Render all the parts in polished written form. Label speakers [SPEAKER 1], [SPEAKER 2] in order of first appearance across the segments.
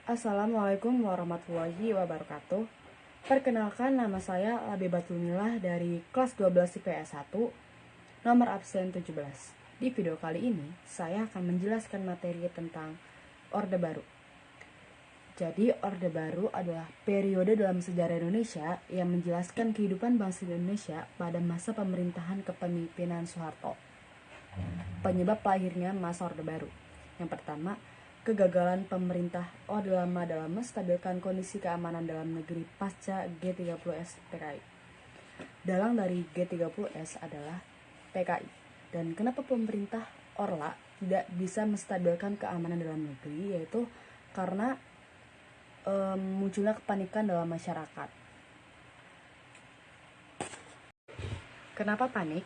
[SPEAKER 1] Assalamualaikum warahmatullahi wabarakatuh. Perkenalkan, nama saya Labibatul Milah dari kelas 12 IPS 1, nomor absen 17. Di video kali ini, saya akan menjelaskan materi tentang Orde Baru. Jadi, Orde Baru adalah periode dalam sejarah Indonesia yang menjelaskan kehidupan bangsa Indonesia pada masa pemerintahan kepemimpinan Soeharto. Penyebab lahirnya masa Orde Baru. Yang pertama, kegagalan pemerintah Orde Lama dalam menstabilkan kondisi keamanan dalam negeri pasca G30S PKI. Dalang dari G30S adalah PKI. Dan kenapa pemerintah Orla tidak bisa menstabilkan keamanan dalam negeri, yaitu karena munculnya kepanikan dalam masyarakat. Kenapa panik?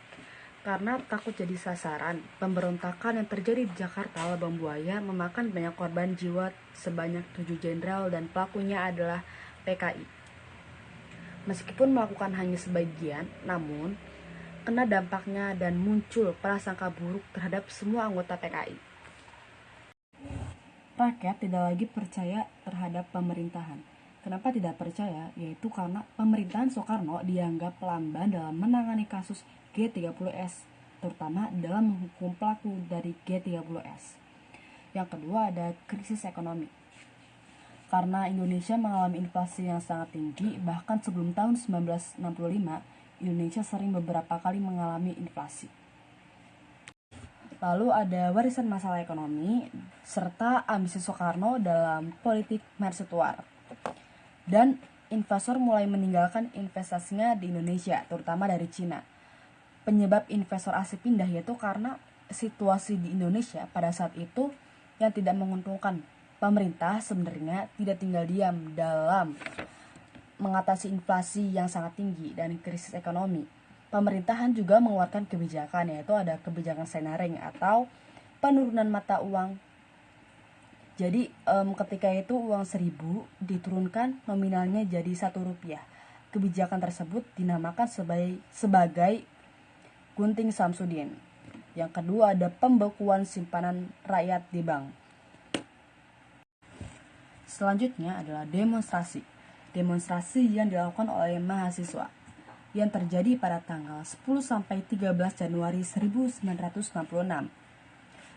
[SPEAKER 1] Karena takut jadi sasaran. Pemberontakan yang terjadi di Jakarta Lubang Buaya memakan banyak korban jiwa sebanyak 7 jenderal dan pelakunya adalah PKI. Meskipun melakukan hanya sebagian, namun kena dampaknya dan muncul prasangka buruk terhadap semua anggota PKI. Rakyat tidak lagi percaya terhadap pemerintahan. Kenapa tidak percaya? Yaitu karena pemerintahan Soekarno dianggap lamban dalam menangani kasus G30S, terutama dalam menghukum pelaku dari G30S. Yang kedua ada krisis ekonomi. Karena Indonesia mengalami inflasi yang sangat tinggi, bahkan sebelum tahun 1965, Indonesia sering beberapa kali mengalami inflasi. Lalu ada warisan masalah ekonomi, serta ambisi Soekarno dalam politik mercusuar. Dan investor mulai meninggalkan investasinya di Indonesia, terutama dari Cina. Penyebab investor asing pindah yaitu karena situasi di Indonesia pada saat itu yang tidak menguntungkan. Pemerintah sebenarnya tidak tinggal diam dalam mengatasi inflasi yang sangat tinggi dan krisis ekonomi. Pemerintahan juga mengeluarkan kebijakan, yaitu ada kebijakan Senaring atau penurunan mata uang. Jadi ketika itu uang 1.000 diturunkan nominalnya jadi Rp1. Kebijakan tersebut dinamakan sebagai Gunting Samsudin. Yang kedua ada pembekuan simpanan rakyat di bank. Selanjutnya adalah demonstrasi. Demonstrasi yang dilakukan oleh mahasiswa yang terjadi pada tanggal 10-13 Januari 1966.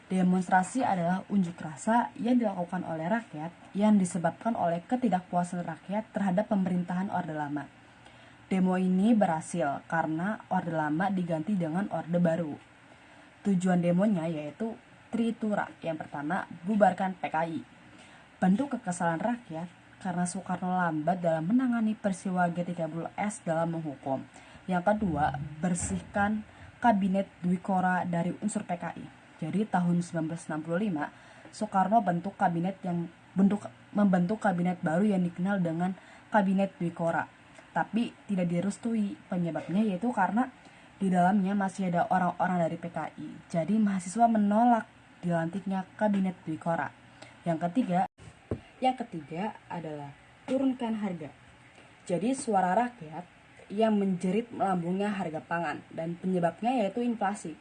[SPEAKER 1] Demonstrasi adalah unjuk rasa yang dilakukan oleh rakyat yang disebabkan oleh ketidakpuasan rakyat terhadap pemerintahan Orde Lama. Demo ini berhasil karena Orde Lama diganti dengan Orde Baru. Tujuan demonya yaitu tritura. Yang pertama, bubarkan PKI. Bentuk kekesalan rakyat karena Soekarno lambat dalam menangani peristiwa G30S dalam menghukum. Yang kedua, bersihkan kabinet Dwikora dari unsur PKI. Jadi tahun 1965, Soekarno membentuk kabinet baru yang dikenal dengan Kabinet Dwikora. Tapi tidak direstui. Penyebabnya yaitu karena di dalamnya masih ada orang-orang dari PKI. Jadi mahasiswa menolak dilantiknya Kabinet Dwikora. Yang ketiga adalah turunkan harga. Jadi suara rakyat yang menjerit melambungnya harga pangan dan penyebabnya yaitu inflasi.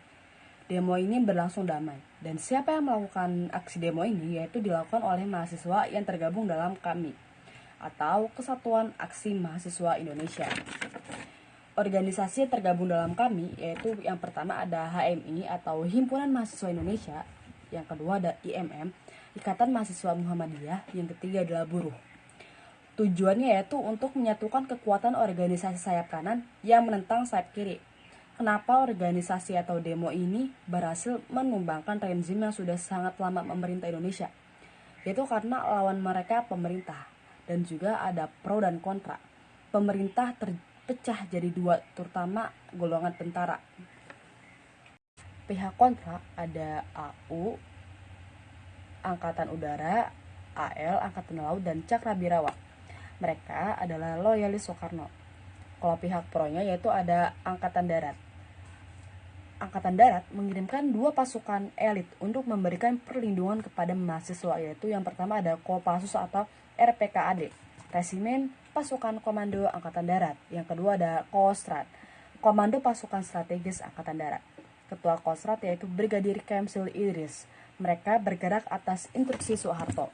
[SPEAKER 1] Demo ini berlangsung damai dan siapa yang melakukan aksi demo ini yaitu dilakukan oleh mahasiswa yang tergabung dalam KAMI atau Kesatuan Aksi Mahasiswa Indonesia. Organisasi yang tergabung dalam KAMI yaitu yang pertama ada HMI atau Himpunan Mahasiswa Indonesia, yang kedua ada IMM, Ikatan Mahasiswa Muhammadiyah, yang ketiga adalah buruh. Tujuannya yaitu untuk menyatukan kekuatan organisasi sayap kanan yang menentang sayap kiri. Kenapa organisasi atau demo ini berhasil menumbangkan rezim yang sudah sangat lama memerintah Indonesia? Yaitu karena lawan mereka pemerintah dan juga ada pro dan kontra. Pemerintah terpecah jadi dua, terutama golongan tentara. Pihak kontra ada AU, Angkatan Udara, AL, Angkatan Laut, dan Cakrabirawa. Mereka adalah loyalis Soekarno. Kalau pihak pro-nya yaitu ada Angkatan Darat. Angkatan Darat mengirimkan 2 pasukan elit untuk memberikan perlindungan kepada mahasiswa, yaitu yang pertama ada Kopassus atau RPKAD, Resimen Pasukan Komando Angkatan Darat. Yang kedua ada Kostrad, Komando Pasukan Strategis Angkatan Darat. Ketua Kostrad yaitu Brigadir Kemsil Idris. Mereka bergerak atas instruksi Soeharto.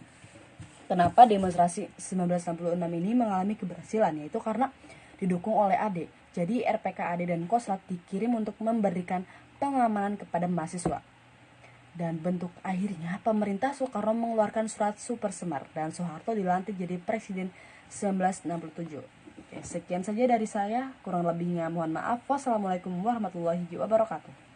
[SPEAKER 1] Kenapa demonstrasi 1966 ini mengalami keberhasilan? Yaitu karena didukung oleh AD. Jadi RPK AD dan Kostrad dikirim untuk memberikan pengamanan kepada mahasiswa. Dan bentuk akhirnya pemerintah Soekarno mengeluarkan surat Super Semar dan Soeharto dilantik jadi presiden 1967. Oke, sekian saja dari saya, kurang lebihnya mohon maaf. Wassalamualaikum warahmatullahi wabarakatuh.